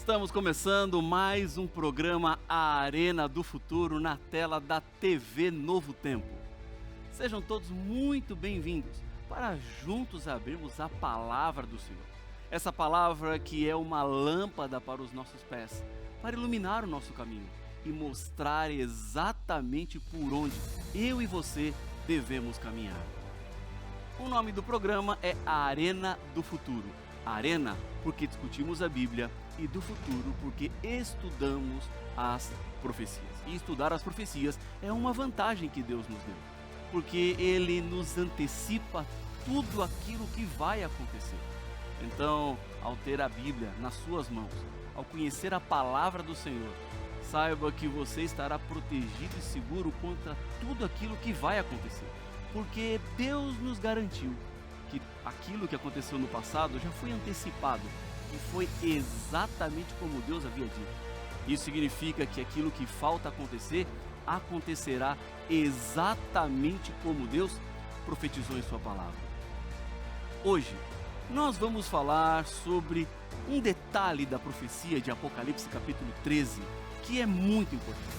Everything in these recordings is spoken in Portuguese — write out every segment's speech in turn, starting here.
Estamos começando mais um programa A Arena do Futuro na tela da TV Novo Tempo. Sejam todos muito bem-vindos para juntos abrirmos a palavra do Senhor. Essa palavra que é uma lâmpada para os nossos pés, para iluminar o nosso caminho e mostrar exatamente por onde eu e você devemos caminhar. O nome do programa é A Arena do Futuro. A Arena porque discutimos a Bíblia e do futuro porque estudamos as profecias. E estudar as profecias é uma vantagem que Deus nos deu, porque Ele nos antecipa tudo aquilo que vai acontecer. Então, ao ter a Bíblia nas suas mãos, ao conhecer a palavra do Senhor, saiba que você estará protegido e seguro contra tudo aquilo que vai acontecer, porque Deus nos garantiu que aquilo que aconteceu no passado já foi antecipado e foi exatamente como Deus havia dito. Isso significa que aquilo que falta acontecer, acontecerá exatamente como Deus profetizou em sua palavra. Hoje, nós vamos falar sobre um detalhe da profecia de Apocalipse capítulo 13, que é muito importante.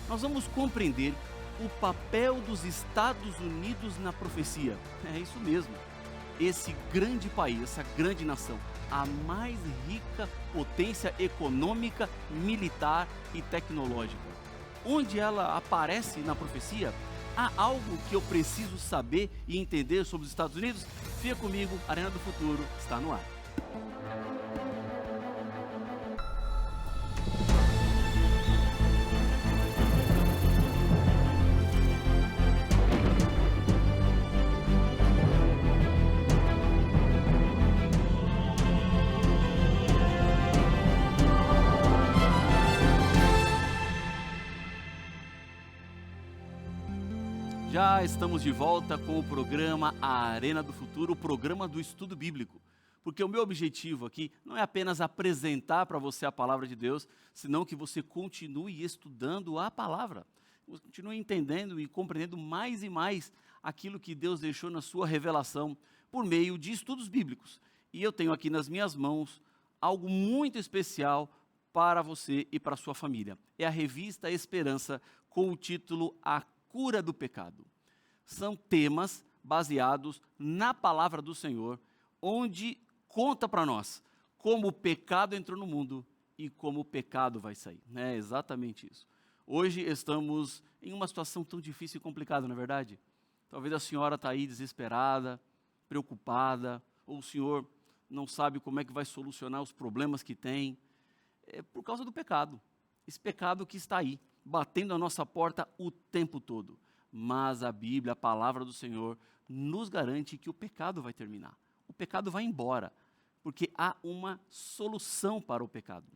Nós vamos compreender o papel dos Estados Unidos na profecia. É isso mesmo. Esse grande país, essa grande nação, a mais rica potência econômica, militar e tecnológica. Onde ela aparece na profecia, há algo que eu preciso saber e entender sobre os Estados Unidos? Fica comigo, Arena do Futuro está no ar. Já estamos de volta com o programa A Arena do Futuro, o programa do estudo bíblico. Porque o meu objetivo aqui não é apenas apresentar para você a palavra de Deus, senão que você continue estudando a palavra. Você continue entendendo e compreendendo mais e mais aquilo que Deus deixou na sua revelação por meio de estudos bíblicos. E eu tenho aqui nas minhas mãos algo muito especial para você e para a sua família. É a revista Esperança com o título A Cura do Pecado. São temas baseados na palavra do Senhor, onde conta para nós como o pecado entrou no mundo e como o pecado vai sair. É exatamente isso. Hoje estamos em uma situação tão difícil e complicada, não é verdade? Talvez a senhora está aí desesperada, preocupada, ou o senhor não sabe como é que vai solucionar os problemas que tem. É por causa do pecado. Esse pecado que está aí, batendo a nossa porta o tempo todo. Mas a Bíblia, a palavra do Senhor, nos garante que o pecado vai terminar. O pecado vai embora, porque há uma solução para o pecado.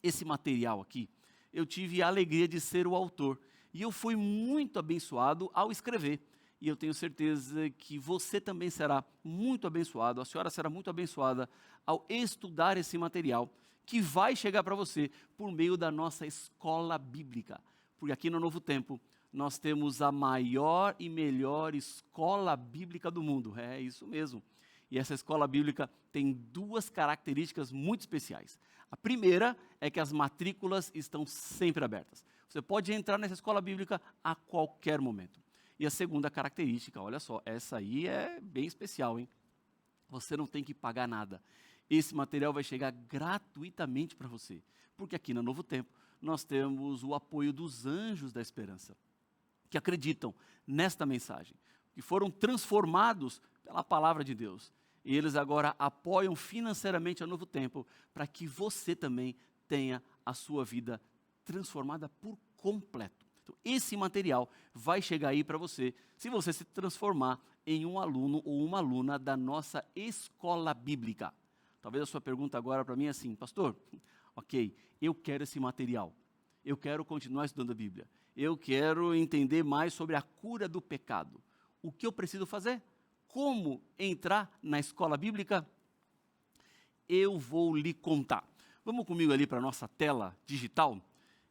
Esse material aqui, eu tive a alegria de ser o autor. E eu fui muito abençoado ao escrever. E eu tenho certeza que você também será muito abençoado, a senhora será muito abençoada ao estudar esse material, que vai chegar para você por meio da nossa escola bíblica. Porque aqui no Novo Tempo, nós temos a maior e melhor escola bíblica do mundo. É isso mesmo. E essa escola bíblica tem duas características muito especiais. A primeira é que as matrículas estão sempre abertas. Você pode entrar nessa escola bíblica a qualquer momento. E a segunda característica, olha só, essa aí é bem especial, hein? Você não tem que pagar nada. Esse material vai chegar gratuitamente para você, porque aqui no Novo Tempo nós temos o apoio dos anjos da esperança, que acreditam nesta mensagem, que foram transformados pela palavra de Deus. E eles agora apoiam financeiramente a Novo Tempo para que você também tenha a sua vida transformada por completo. Então, esse material vai chegar aí para você, se você se transformar em um aluno ou uma aluna da nossa escola bíblica. Talvez a sua pergunta agora para mim é assim, pastor, ok, eu quero esse material, eu quero continuar estudando a Bíblia, eu quero entender mais sobre a cura do pecado. O que eu preciso fazer? Como entrar na escola bíblica? Eu vou lhe contar. Vamos comigo ali para a nossa tela digital?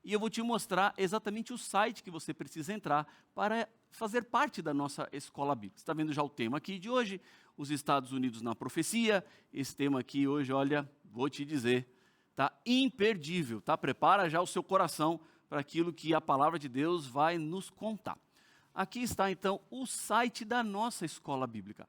E eu vou te mostrar exatamente o site que você precisa entrar para fazer parte da nossa escola bíblica. Você está vendo já o tema aqui de hoje, os Estados Unidos na profecia. Esse tema aqui hoje, olha, vou te dizer, tá? Imperdível, tá? Prepara já o seu coração para aquilo que a palavra de Deus vai nos contar. Aqui está então o site da nossa escola bíblica.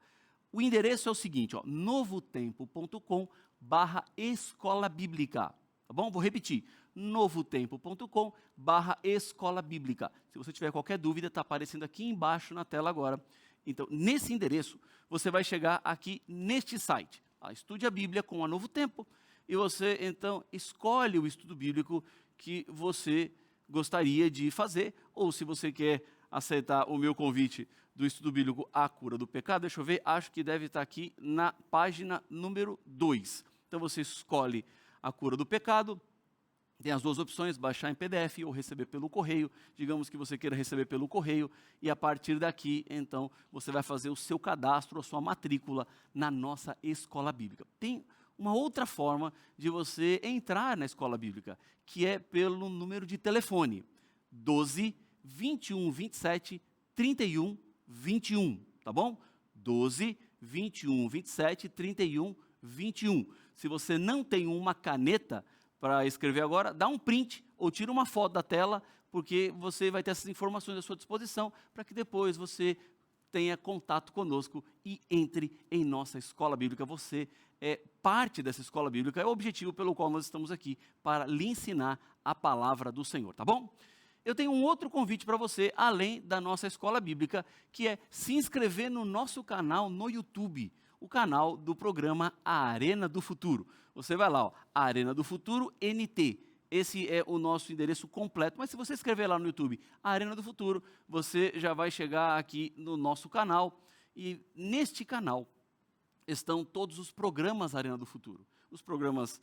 O endereço é o seguinte, ó, novotempo.com/escola bíblica, tá bom? Vou repetir, novotempo.com/escola bíblica. Se você tiver qualquer dúvida, está aparecendo aqui embaixo na tela agora. Então, nesse endereço, você vai chegar aqui neste site. Estude a Bíblia com a Novo Tempo e você, então, escolhe o estudo bíblico que você gostaria de fazer, ou se você quer aceitar o meu convite do estudo bíblico A Cura do Pecado, deixa eu ver, acho que deve estar aqui na página número 2. Então, você escolhe A Cura do Pecado. Tem as duas opções, baixar em PDF ou receber pelo correio. Digamos que você queira receber pelo correio e a partir daqui, então, você vai fazer o seu cadastro, a sua matrícula na nossa escola bíblica. Tem uma outra forma de você entrar na escola bíblica, que é pelo número de telefone, 12 21 27 31 21, tá bom? 12 21 27 31 21. Se você não tem uma caneta para escrever agora, dá um print ou tira uma foto da tela, porque você vai ter essas informações à sua disposição para que depois você tenha contato conosco e entre em nossa escola bíblica. Você é parte dessa escola bíblica, é o objetivo pelo qual nós estamos aqui, para lhe ensinar a palavra do Senhor, tá bom? Eu tenho um outro convite para você, além da nossa escola bíblica, que é se inscrever no nosso canal no YouTube, o canal do programa A Arena do Futuro. Você vai lá, ó, Arena do Futuro NT. Esse é o nosso endereço completo, mas se você escrever lá no YouTube, A Arena do Futuro, você já vai chegar aqui no nosso canal, e neste canal estão todos os programas Arena do Futuro. Os programas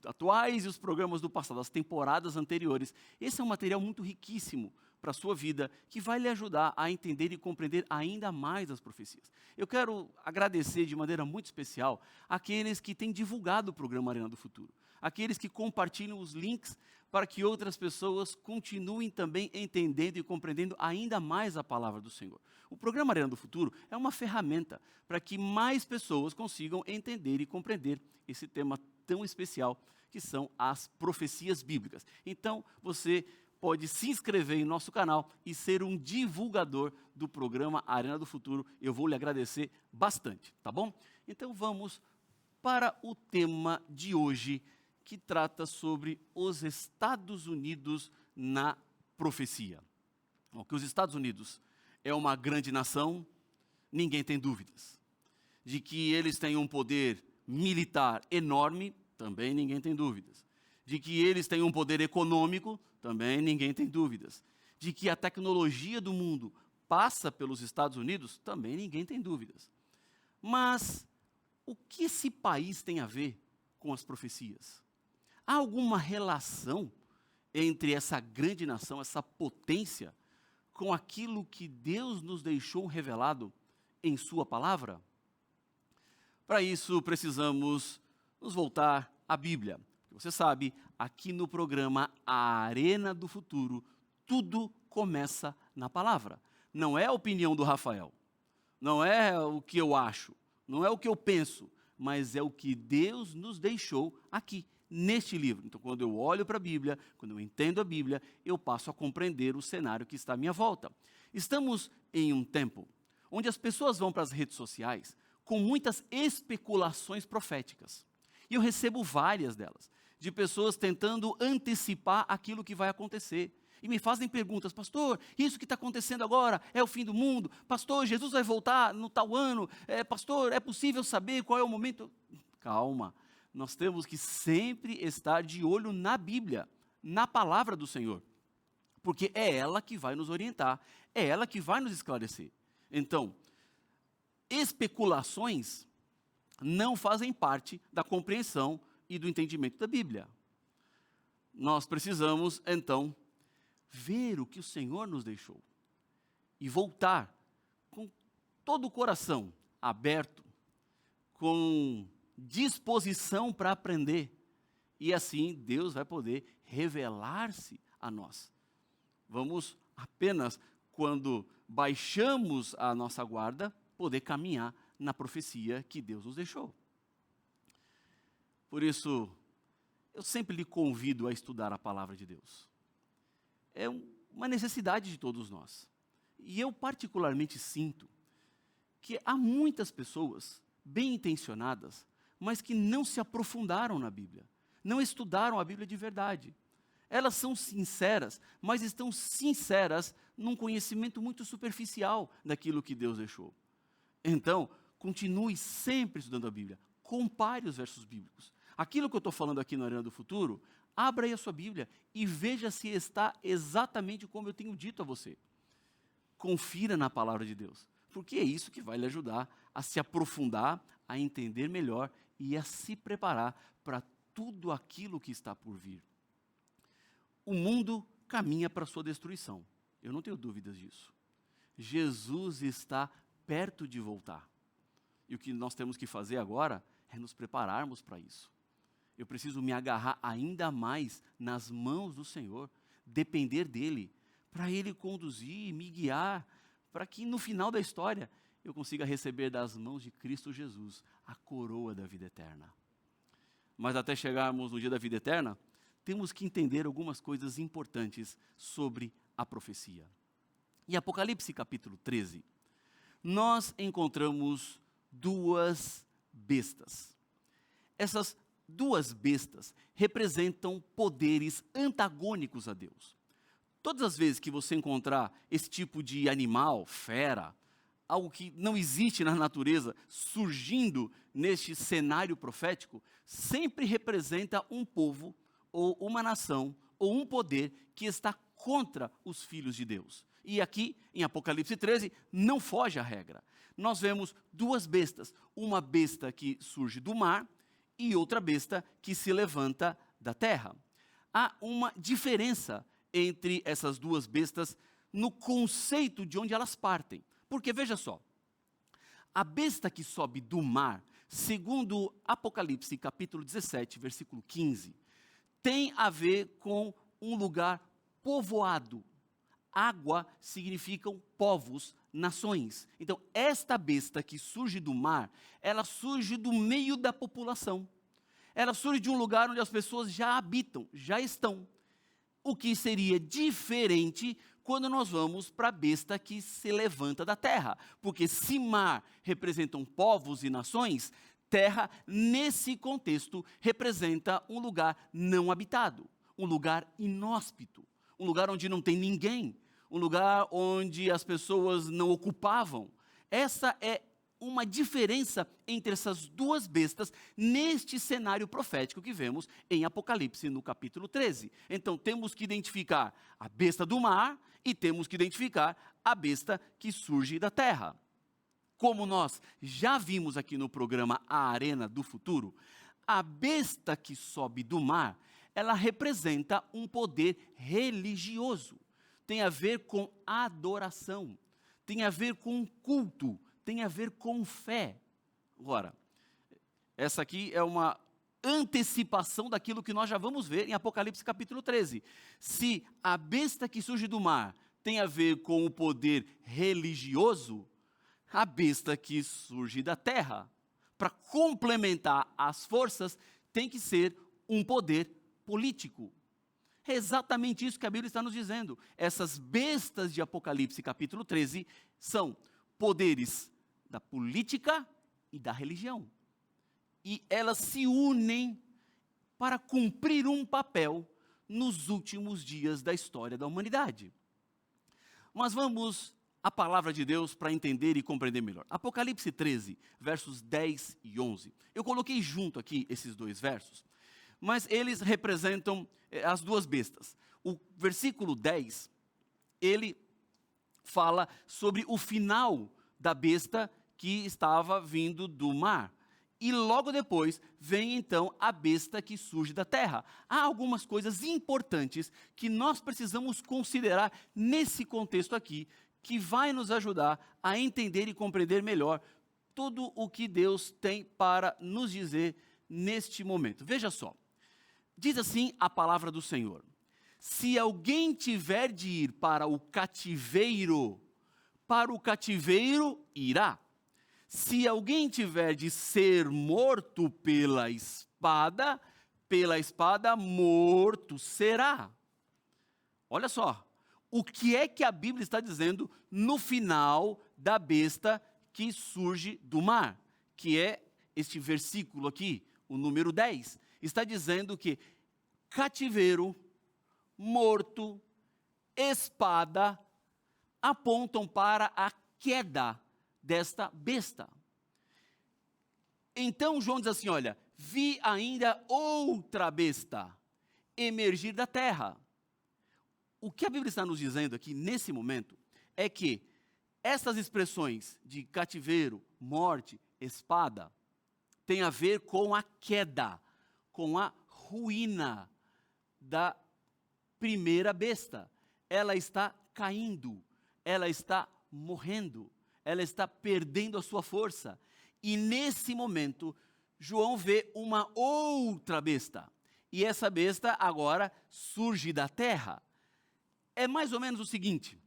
atuais e os programas do passado, as temporadas anteriores. Esse é um material muito riquíssimo para a sua vida, que vai lhe ajudar a entender e compreender ainda mais as profecias. Eu quero agradecer de maneira muito especial aqueles que têm divulgado o programa Arena do Futuro, aqueles que compartilham os links para que outras pessoas continuem também entendendo e compreendendo ainda mais a palavra do Senhor. O programa Arena do Futuro é uma ferramenta para que mais pessoas consigam entender e compreender esse tema tão especial que são as profecias bíblicas. Então, você pode se inscrever em nosso canal e ser um divulgador do programa Arena do Futuro. Eu vou lhe agradecer bastante, tá bom? Então vamos para o tema de hoje, que trata sobre os Estados Unidos na profecia. Bom, que os Estados Unidos é uma grande nação, ninguém tem dúvidas. De que eles têm um poder militar enorme, também ninguém tem dúvidas. De que eles têm um poder econômico, também ninguém tem dúvidas. De que a tecnologia do mundo passa pelos Estados Unidos, também ninguém tem dúvidas. Mas o que esse país tem a ver com as profecias? Há alguma relação entre essa grande nação, essa potência, com aquilo que Deus nos deixou revelado em sua palavra? Para isso, precisamos nos voltar à Bíblia. Você sabe, aqui no programa A Arena do Futuro, tudo começa na palavra. Não é a opinião do Rafael, não é o que eu acho, não é o que eu penso, mas é o que Deus nos deixou aqui, neste livro. Então, quando eu olho para a Bíblia, quando eu entendo a Bíblia, eu passo a compreender o cenário que está à minha volta. Estamos em um tempo onde as pessoas vão para as redes sociais com muitas especulações proféticas. E eu recebo várias delas, de pessoas tentando antecipar aquilo que vai acontecer. E me fazem perguntas: pastor, isso que está acontecendo agora é o fim do mundo? Pastor, Jesus vai voltar no tal ano? Pastor, é possível saber qual é o momento? Calma, nós temos que sempre estar de olho na Bíblia, na palavra do Senhor. Porque é ela que vai nos orientar, é ela que vai nos esclarecer. Então, especulações não fazem parte da compreensão e do entendimento da Bíblia. Nós precisamos, então, ver o que o Senhor nos deixou e voltar com todo o coração aberto, com disposição para aprender, e assim Deus vai poder revelar-se a nós. Vamos apenas, quando baixamos a nossa guarda, poder caminhar na profecia que Deus nos deixou. Por isso, eu sempre lhe convido a estudar a palavra de Deus. É uma necessidade de todos nós. E eu particularmente sinto que há muitas pessoas bem intencionadas, mas que não se aprofundaram na Bíblia, não estudaram a Bíblia de verdade. Elas são sinceras, mas estão sinceras num conhecimento muito superficial daquilo que Deus deixou. Então, continue sempre estudando a Bíblia, compare os versos bíblicos. Aquilo que eu estou falando aqui no Arena do Futuro, abra aí a sua Bíblia e veja se está exatamente como eu tenho dito a você. Confira na palavra de Deus, porque é isso que vai lhe ajudar a se aprofundar, a entender melhor e a se preparar para tudo aquilo que está por vir. O mundo caminha para a sua destruição, eu não tenho dúvidas disso. Jesus está perto de voltar. E o que nós temos que fazer agora é nos prepararmos para isso. Eu preciso me agarrar ainda mais nas mãos do Senhor, depender dEle, para Ele conduzir, me guiar, para que no final da história eu consiga receber das mãos de Cristo Jesus a coroa da vida eterna. Mas até chegarmos no dia da vida eterna, temos que entender algumas coisas importantes sobre a profecia. Em Apocalipse capítulo 13, nós encontramos duas bestas. Essas duas bestas representam poderes antagônicos a Deus. Todas as vezes que você encontrar esse tipo de animal, fera, algo que não existe na natureza, surgindo neste cenário profético, sempre representa um povo, ou uma nação, ou um poder que está contra os filhos de Deus. E aqui, em Apocalipse 13, não foge à regra. Nós vemos duas bestas, uma besta que surge do mar e outra besta que se levanta da terra. Há uma diferença entre essas duas bestas no conceito de onde elas partem. Porque veja só, a besta que sobe do mar, segundo Apocalipse capítulo 17, versículo 15, tem a ver com um lugar povoado. Água significam povos, nações. Então, esta besta que surge do mar, ela surge do meio da população. Ela surge de um lugar onde as pessoas já habitam, já estão. O que seria diferente quando nós vamos para a besta que se levanta da terra. Porque se mar representam povos e nações, terra, nesse contexto, representa um lugar não habitado, um lugar inóspito, um lugar onde não tem ninguém, um lugar onde as pessoas não ocupavam. Essa é uma diferença entre essas duas bestas neste cenário profético que vemos em Apocalipse no capítulo 13. Então temos que identificar a besta do mar e temos que identificar a besta que surge da terra. Como nós já vimos aqui no programa A Arena do Futuro, a besta que sobe do mar, ela representa um poder religioso. Tem a ver com adoração, tem a ver com culto, tem a ver com fé. Agora, essa aqui é uma antecipação daquilo que nós já vamos ver em Apocalipse capítulo 13. Se a besta que surge do mar tem a ver com o poder religioso, a besta que surge da terra, para complementar as forças, tem que ser um poder político. É exatamente isso que a Bíblia está nos dizendo. Essas bestas de Apocalipse capítulo 13 são poderes da política e da religião. E elas se unem para cumprir um papel nos últimos dias da história da humanidade. Mas vamos à palavra de Deus para entender e compreender melhor. Apocalipse 13, versos 10 e 11. Eu coloquei junto aqui esses dois versos, mas eles representam as duas bestas. O versículo 10, ele fala sobre o final da besta que estava vindo do mar. E logo depois vem então a besta que surge da terra. Há algumas coisas importantes que nós precisamos considerar nesse contexto aqui, que vai nos ajudar a entender e compreender melhor tudo o que Deus tem para nos dizer neste momento. Veja só, diz assim a palavra do Senhor: se alguém tiver de ir para o cativeiro irá. Se alguém tiver de ser morto pela espada pela espada morto será. Olha só, o que é que a Bíblia está dizendo no final da besta que surge do mar? Que é este versículo aqui, o número 10. Está dizendo que cativeiro, morto, espada, apontam para a queda desta besta. Então João diz assim, olha, vi ainda outra besta emergir da terra. O que a Bíblia está nos dizendo aqui, nesse momento, é que essas expressões de cativeiro, morte, espada, têm a ver com a queda, com a ruína da primeira besta. Ela está caindo, ela está morrendo, ela está perdendo a sua força. E nesse momento, João vê uma outra besta. E essa besta agora surge da terra. É mais ou menos o seguinte,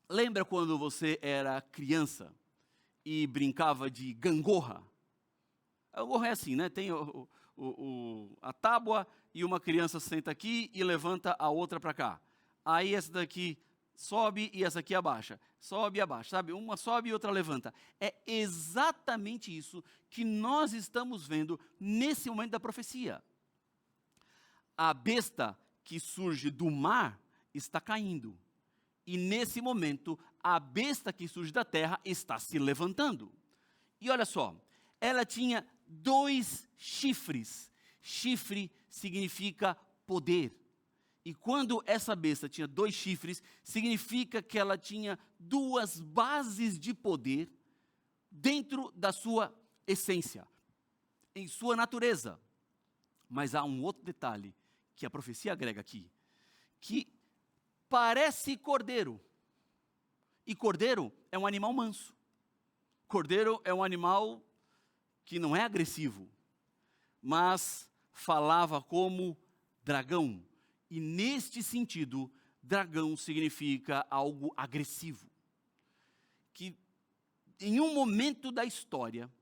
lembra quando você era criança e brincava de gangorra? A gangorra é assim, né? Tem a tábua e uma criança senta aqui e levanta a outra para cá. Aí essa daqui sobe e essa aqui abaixa. Sobe e abaixa, sabe? Uma sobe e outra levanta. É exatamente isso que nós estamos vendo nesse momento da profecia. A besta que surge do mar está caindo. E nesse momento, a besta que surge da terra está se levantando. E olha só, ela tinha 2 chifres. Chifre significa poder. E quando essa besta tinha 2 chifres, significa que ela tinha 2 bases de poder dentro da sua essência, em sua natureza. Mas há um outro detalhe que a profecia agrega aqui, que parece cordeiro. E cordeiro é um animal manso. Cordeiro é um animal que não é agressivo, mas falava como dragão. E neste sentido, dragão significa algo agressivo. Que em um momento da história,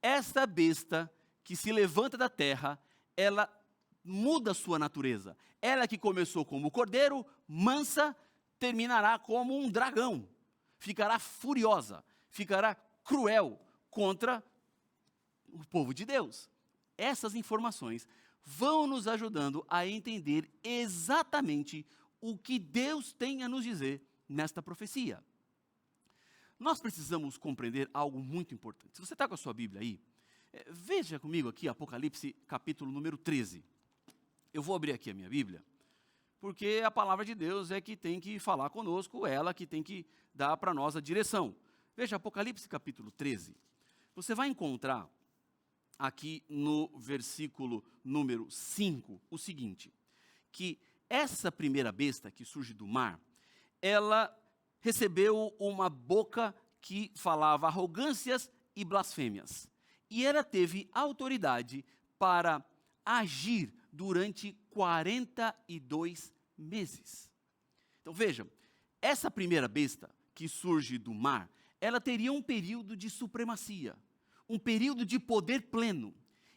esta besta que se levanta da terra, ela muda sua natureza. Ela que começou como cordeiro, mansa, terminará como um dragão. Ficará furiosa, ficará cruel contra o povo de Deus. Essas informações vão nos ajudando a entender exatamente o que Deus tem a nos dizer nesta profecia. Nós precisamos compreender algo muito importante. Se você está com a sua Bíblia aí, veja comigo aqui Apocalipse capítulo número 13. Eu vou abrir aqui a minha Bíblia, porque a palavra de Deus é que tem que falar conosco, ela que tem que dar para nós a direção. Veja, Apocalipse capítulo 13. Você vai encontrar aqui no versículo número 5 o seguinte, que essa primeira besta que surge do mar, ela recebeu uma boca que falava arrogâncias e blasfêmias. E ela teve autoridade para agir durante 42 meses. Então vejam, essa primeira besta que surge do mar, ela teria um período de supremacia, um período de poder pleno.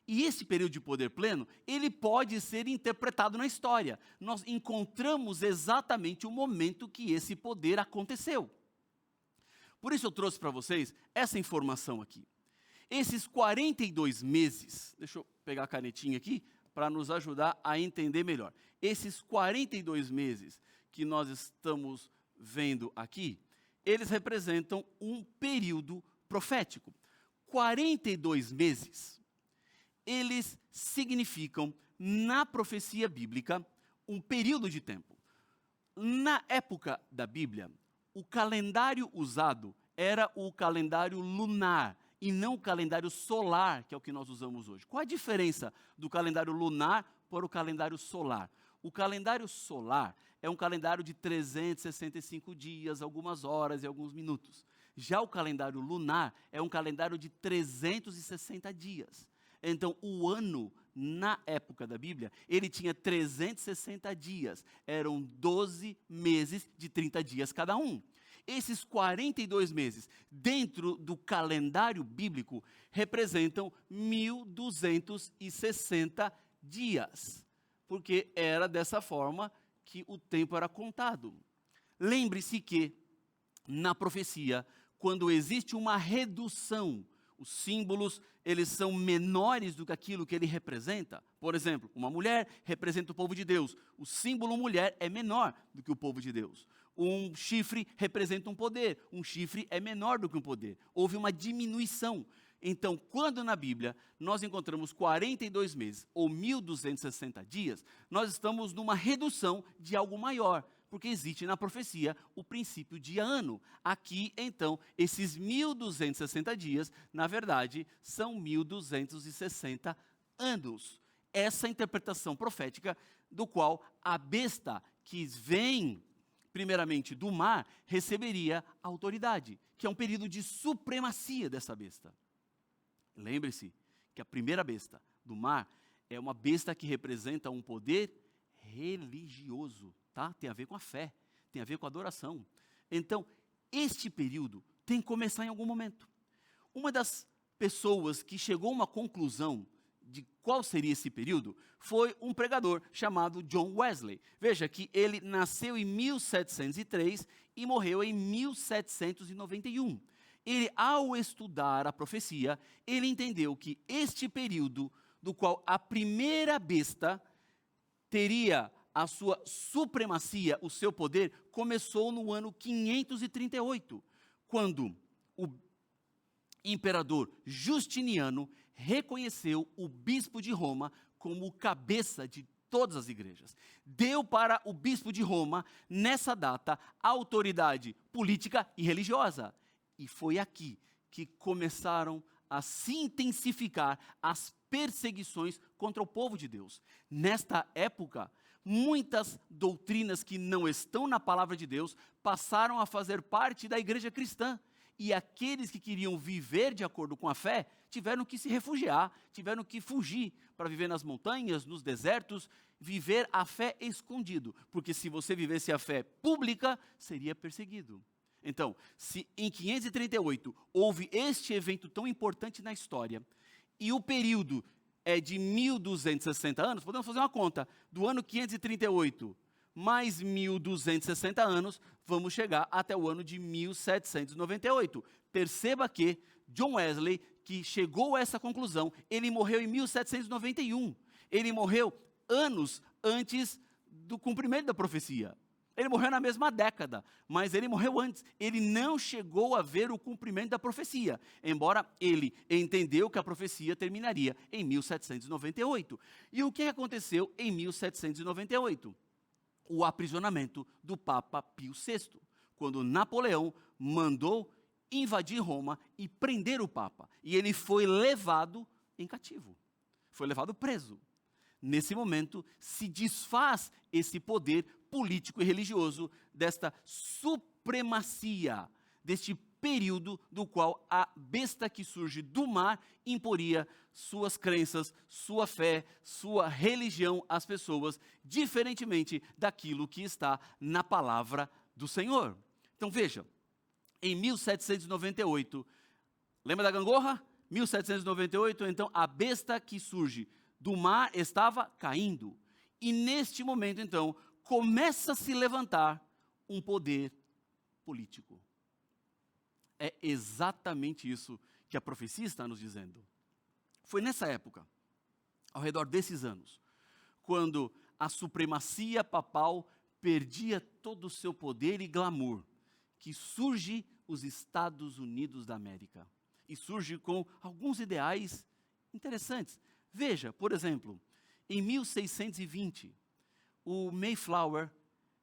E esse período de poder pleno, ele pode ser interpretado na história. Nós encontramos exatamente o momento que esse poder aconteceu. Por isso eu trouxe para vocês essa informação aqui. Esses 42 meses, deixa eu pegar a canetinha aqui, para nos ajudar a entender melhor. Esses 42 meses que nós estamos vendo aqui, eles representam um período profético. 42 meses, eles significam, na profecia bíblica, um período de tempo. Na época da Bíblia, o calendário usado era o calendário lunar, e não o calendário solar, que é o que nós usamos hoje. Qual a diferença do calendário lunar para o calendário solar? O calendário solar é um calendário de 365 dias, algumas horas e alguns minutos. Já o calendário lunar é um calendário de 360 dias. Então, o ano, na época da Bíblia, ele tinha 360 dias. Eram 12 meses de 30 dias cada um. Esses 42 meses, dentro do calendário bíblico, representam 1260 dias, porque era dessa forma que o tempo era contado. Lembre-se que, na profecia, quando existe uma redução, os símbolos, eles são menores do que aquilo que ele representa. Por exemplo, uma mulher representa o povo de Deus. O símbolo mulher é menor do que o povo de Deus. Um chifre representa um poder. Um chifre é menor do que um poder. Houve uma diminuição. Então, quando na Bíblia nós encontramos 42 meses ou 1260 dias, nós estamos numa redução de algo maior, porque existe na profecia o princípio de ano. Aqui, então, esses 1260 dias, na verdade, são 1260 anos. Essa interpretação profética do qual a besta que vem primeiramente do mar receberia autoridade, que é um período de supremacia dessa besta. Lembre-se que a primeira besta do mar é uma besta que representa um poder religioso, tá? Tem a ver com a fé, tem a ver com a adoração. Então, este período tem que começar em algum momento. Uma das pessoas que chegou a uma conclusão de qual seria esse período foi um pregador chamado John Wesley. Veja que ele nasceu em 1703 e morreu em 1791. Ele, ao estudar a profecia, ele entendeu que este período, do qual a primeira besta teria a sua supremacia, o seu poder, começou no ano 538, quando o imperador Justiniano reconheceu o bispo de Roma como o cabeça de todas as igrejas. Deu para o bispo de Roma, nessa data, autoridade política e religiosa. E foi aqui que começaram a se intensificar as perseguições contra o povo de Deus. Nesta época, muitas doutrinas que não estão na palavra de Deus passaram a fazer parte da igreja cristã. E aqueles que queriam viver de acordo com a fé tiveram que se refugiar, tiveram que fugir para viver nas montanhas, nos desertos, viver a fé escondido. Porque se você vivesse a fé pública, seria perseguido. Então, se em 538 houve este evento tão importante na história, e o período é de 1260 anos, podemos fazer uma conta, do ano 538 mais 1260 anos, vamos chegar até o ano de 1798. Perceba que John Wesley, que chegou a essa conclusão, ele morreu em 1791. Ele morreu anos antes do cumprimento da profecia. Ele morreu na mesma década, mas ele morreu antes. Ele não chegou a ver o cumprimento da profecia, embora ele entendeu que a profecia terminaria em 1798. E o que aconteceu em 1798? O aprisionamento do Papa Pio VI, quando Napoleão mandou invadir Roma e prender o Papa. E ele foi levado em cativo, foi levado preso. Nesse momento, se desfaz esse poder político e religioso desta supremacia, deste período do qual a besta que surge do mar imporia suas crenças, sua fé, sua religião às pessoas, diferentemente daquilo que está na palavra do Senhor. Então veja, em 1798, lembra da gangorra? 1798, então a besta que surge do mar estava caindo. E neste momento, então, começa a se levantar um poder político. É exatamente isso que a profecia está nos dizendo. Foi nessa época, ao redor desses anos, quando a supremacia papal perdia todo o seu poder e glamour, que surge os Estados Unidos da América. E surge com alguns ideais interessantes. Veja, por exemplo, em 1620, o Mayflower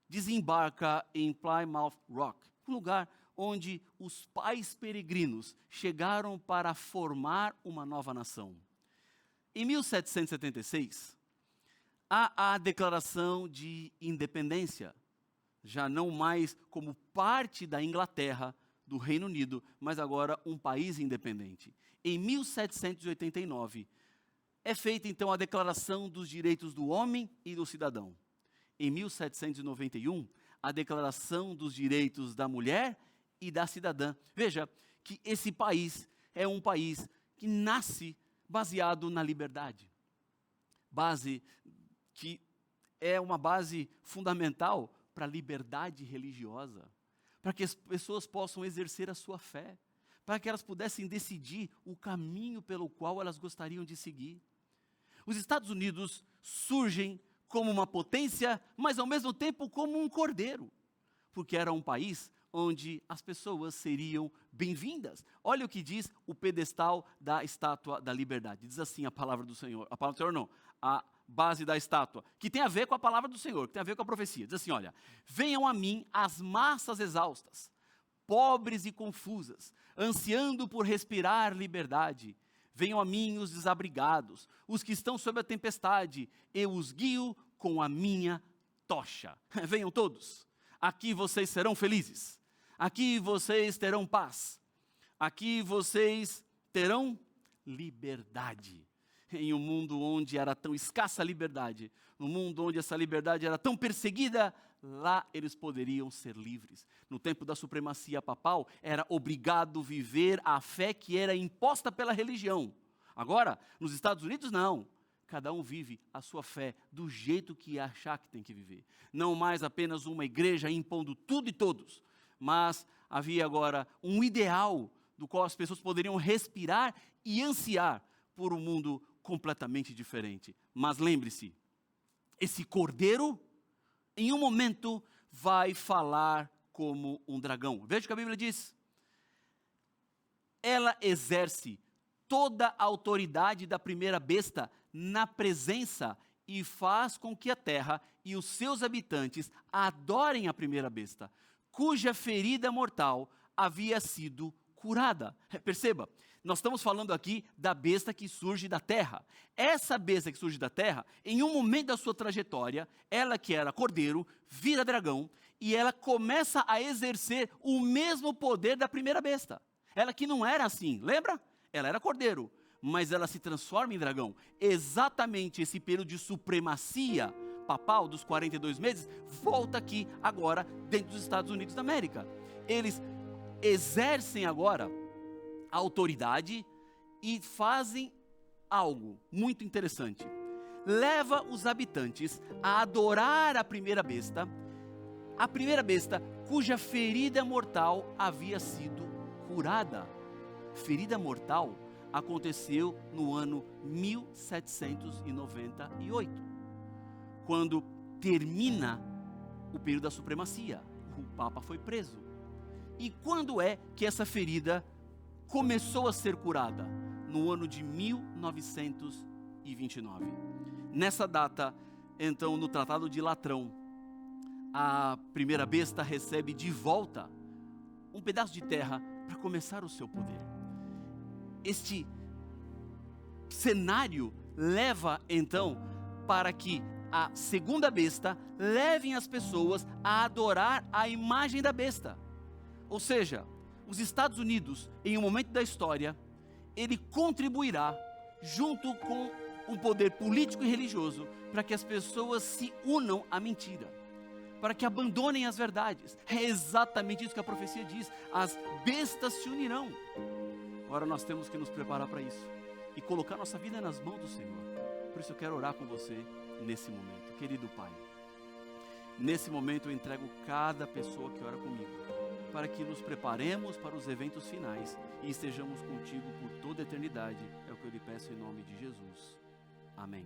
desembarca em Plymouth Rock, um lugar onde os pais peregrinos chegaram para formar uma nova nação. Em 1776, há a Declaração de Independência, já não mais como parte da Inglaterra, do Reino Unido, mas agora um país independente. Em 1789, é feita então a Declaração dos Direitos do Homem e do Cidadão. Em 1791, a Declaração dos Direitos da Mulher e da Cidadã. Veja que esse país é um país que nasce baseado na liberdade. base que é uma base fundamental para a liberdade religiosa, para que as pessoas possam exercer a sua fé, para que elas pudessem decidir o caminho pelo qual elas gostariam de seguir. Os Estados Unidos surgem como uma potência, mas ao mesmo tempo como um cordeiro, porque era um país onde as pessoas seriam bem-vindas. Olha o que diz o pedestal da Estátua da Liberdade. Diz assim a palavra do Senhor. A palavra do Senhor não, a base da estátua, que tem a ver com a palavra do Senhor, que tem a ver com a profecia. Diz assim, olha, venham a mim as massas exaustas, pobres e confusas, ansiando por respirar liberdade. Venham a mim os desabrigados, os que estão sob a tempestade, eu os guio com a minha tocha. Venham todos, aqui vocês serão felizes, aqui vocês terão paz, aqui vocês terão liberdade. Em um mundo onde era tão escassa a liberdade, no mundo onde essa liberdade era tão perseguida, lá eles poderiam ser livres. No tempo da supremacia papal, era obrigado a viver a fé que era imposta pela religião. Agora, nos Estados Unidos, não. Cada um vive a sua fé do jeito que achar que tem que viver. Não mais apenas uma igreja impondo tudo e todos, mas havia agora um ideal do qual as pessoas poderiam respirar e ansiar por um mundo completamente diferente. Mas lembre-se, esse cordeiro, em um momento, vai falar como um dragão. Veja o que a Bíblia diz. Ela exerce toda a autoridade da primeira besta na presença e faz com que a terra e os seus habitantes adorem a primeira besta, cuja ferida mortal havia sido curada. Perceba, nós estamos falando aqui da besta que surge da terra. Essa besta que surge da terra, em um momento da sua trajetória, ela que era cordeiro, vira dragão, e ela começa a exercer o mesmo poder da primeira besta. Ela que não era assim, lembra? Ela era cordeiro, mas ela se transforma em dragão. Exatamente esse período de supremacia papal dos 42 meses, volta aqui agora dentro dos Estados Unidos da América. Eles exercem agora a autoridade e fazem algo muito interessante. Leva os habitantes a adorar a primeira besta cuja ferida mortal havia sido curada. Ferida mortal aconteceu no ano 1798, quando termina o período da supremacia. O Papa foi preso. E quando é que essa ferida começou a ser curada? No ano de 1929. Nessa data, então, no Tratado de Latrão, a primeira besta recebe de volta um pedaço de terra para começar o seu poder. Este cenário leva, então, para que a segunda besta leve as pessoas a adorar a imagem da besta. Ou seja, os Estados Unidos, em um momento da história, ele contribuirá junto com um poder político e religioso para que as pessoas se unam à mentira, para que abandonem as verdades. É exatamente isso que a profecia diz. As bestas se unirão. Agora nós temos que nos preparar para isso e colocar nossa vida nas mãos do Senhor. Por isso eu quero orar com você nesse momento. Querido Pai, nesse momento eu entrego cada pessoa que ora comigo, para que nos preparemos para os eventos finais e estejamos contigo por toda a eternidade. É o que eu lhe peço em nome de Jesus. Amém.